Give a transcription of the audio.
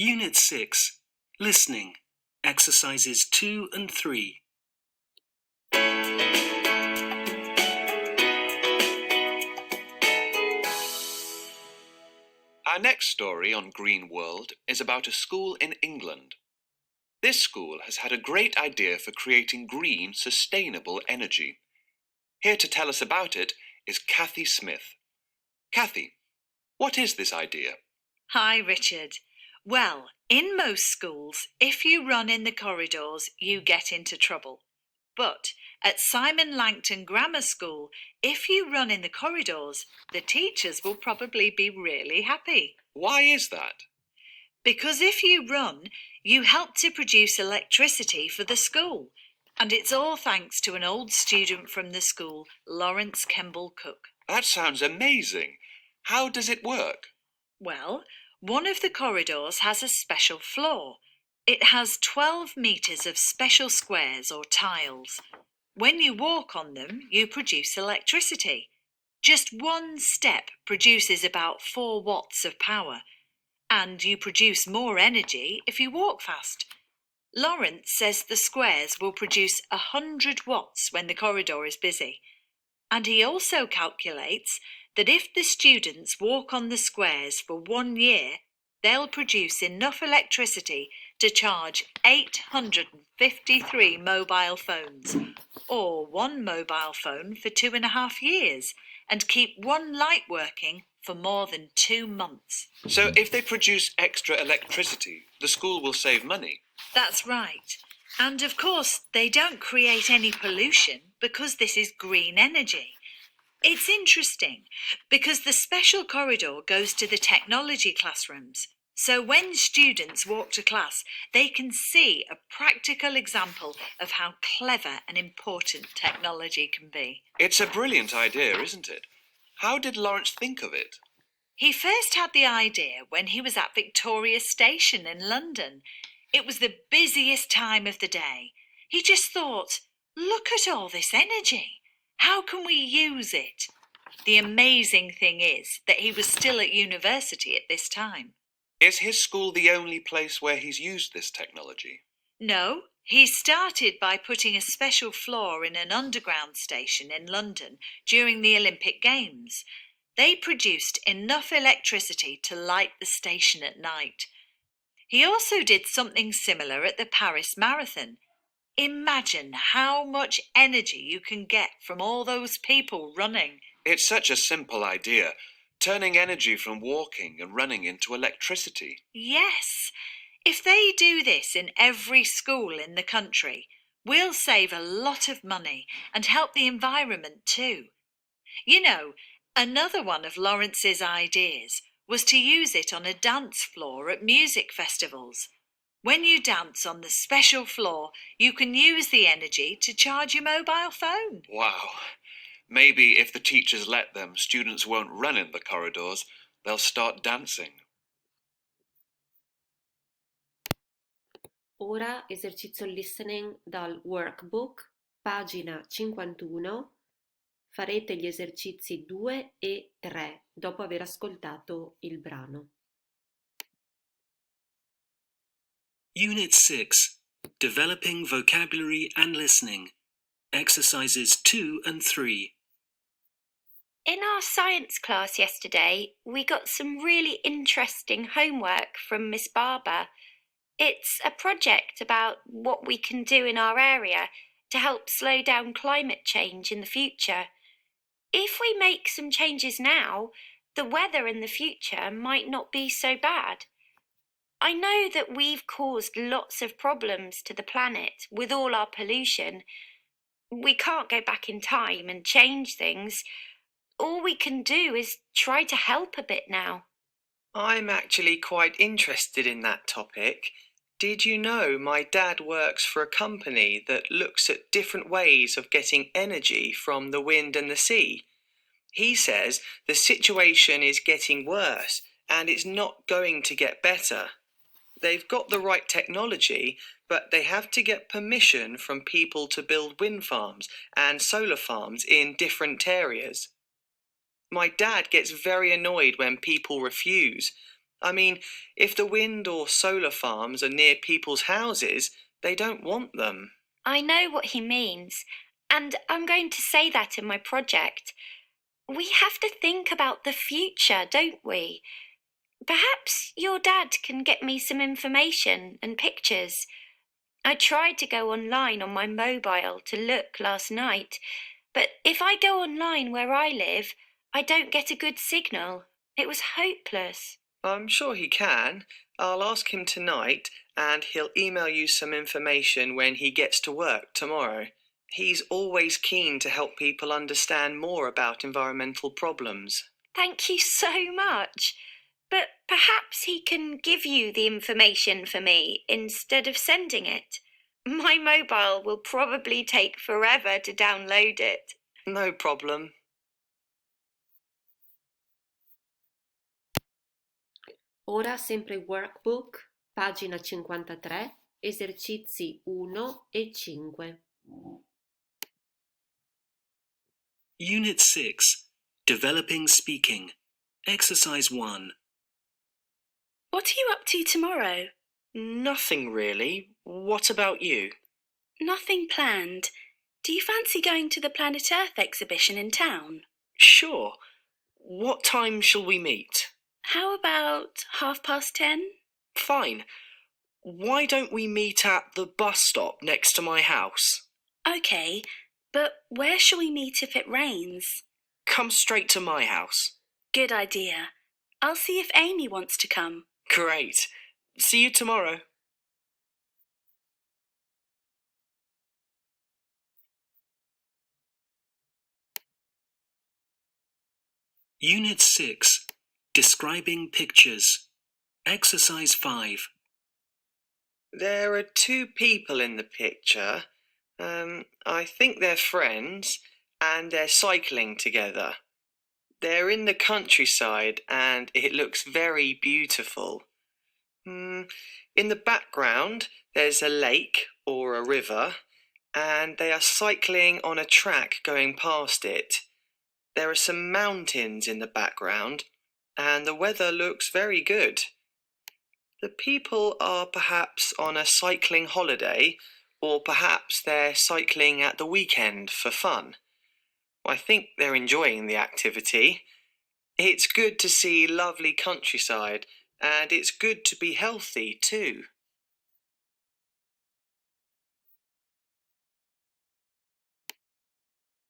Unit 6. Listening. Exercises 2 and 3. Our next story on Green World is about a school in England. This school has had a great idea for creating green, sustainable energy. Here to tell us about it is Kathy Smith. Kathy, what is this idea? Hi, Richard. Well, in most schools, if you run in the corridors, you get into trouble. But at Simon Langton Grammar School, if you run in the corridors, the teachers will probably be really happy. Why is that? Because if you run, you help to produce electricity for the school. And it's all thanks to an old student from the school, Lawrence Kemble Cook. That sounds amazing. How does it work? Well, one of the corridors has a special floor. It has 12 metres of special squares or tiles. When you walk on them, you produce electricity. Just one step produces about 4 watts of power, and you produce more energy if you walk fast. Lawrence says the squares will produce 100 watts when the corridor is busy. And he also calculates that if the students walk on the squares for 1 year, they'll produce enough electricity to charge 853 mobile phones, or 1 mobile phone for 2.5 years, and keep 1 light working for more than 2 months. So if they produce extra electricity, the school will save money. That's right. And of course, they don't create any pollution because this is green energy. It's interesting because the special corridor goes to the technology classrooms. So when students walk to class, they can see a practical example of how clever and important technology can be. It's a brilliant idea, isn't it? How did Lawrence think of it? He first had the idea when he was at Victoria Station in London. It was the busiest time of the day. He just thought, look at all this energy. How can we use it? The amazing thing is that he was still at university at this time. Is his school the only place where he's used this technology? No, he started by putting a special floor in an underground station in London during the Olympic Games. They produced enough electricity to light the station at night. He also did something similar at the Paris Marathon. Imagine how much energy you can get from all those people running. It's such a simple idea, turning energy from walking and running into electricity. Yes, if they do this in every school in the country, we'll save a lot of money and help the environment too. You know, another one of Lawrence's ideas was to use it on a dance floor at music festivals. When you dance on the special floor, you can use the energy to charge your mobile phone. Wow. Maybe if the teachers let them, students won't run in the corridors. They'll start dancing. Ora esercizio listening dal workbook, pagina 51. Farete gli esercizi 2 e 3 dopo aver ascoltato il brano. Unit 6. Developing vocabulary and listening. Exercises 2 and 3. In our science class yesterday, we got some really interesting homework from Miss Barber. It's a project about what we can do in our area to help slow down climate change in the future. If we make some changes now, the weather in the future might not be so bad. I know that we've caused lots of problems to the planet with all our pollution. We can't go back in time and change things. All we can do is try to help a bit now. I'm actually quite interested in that topic. Did you know my dad works for a company that looks at different ways of getting energy from the wind and the sea? He says the situation is getting worse and it's not going to get better. They've got the right technology, but they have to get permission from people to build wind farms and solar farms in different areas. My dad gets very annoyed when people refuse. I mean, if the wind or solar farms are near people's houses, they don't want them. I know what he means, and I'm going to say that in my project. We have to think about the future, don't we? Perhaps your dad can get me some information and pictures. I tried to go online on my mobile to look last night, but if I go online where I live, I don't get a good signal. It was hopeless. I'm sure he can. I'll ask him tonight, and he'll email you some information when he gets to work tomorrow. He's always keen to help people understand more about environmental problems. Thank you so much. But perhaps he can give you the information for me instead of sending it. My mobile will probably take forever to download it. No problem. Ora sempre workbook, pagina 53, esercizi 1 e 5. Unit 6. Developing Speaking. Exercise 1. What are you up to tomorrow? Nothing really. What about you? Nothing planned. Do you fancy going to the Planet Earth exhibition in town? Sure. What time shall we meet? How about 10:30? Fine. Why don't we meet at the bus stop next to my house? Okay, but where shall we meet if it rains? Come straight to my house. Good idea. I'll see if Amy wants to come. Great. See you tomorrow. Unit 6. Describing Pictures. Exercise 5. There are two people in the picture. I think they're friends, and they're cycling together. They're in the countryside, and it looks very beautiful. In the background, there's a lake or a river, and they are cycling on a track going past it. There are some mountains in the background, and the weather looks very good. The people are perhaps on a cycling holiday, or perhaps they're cycling at the weekend for fun. I think they're enjoying the activity. It's good to see lovely countryside, and it's good to be healthy too.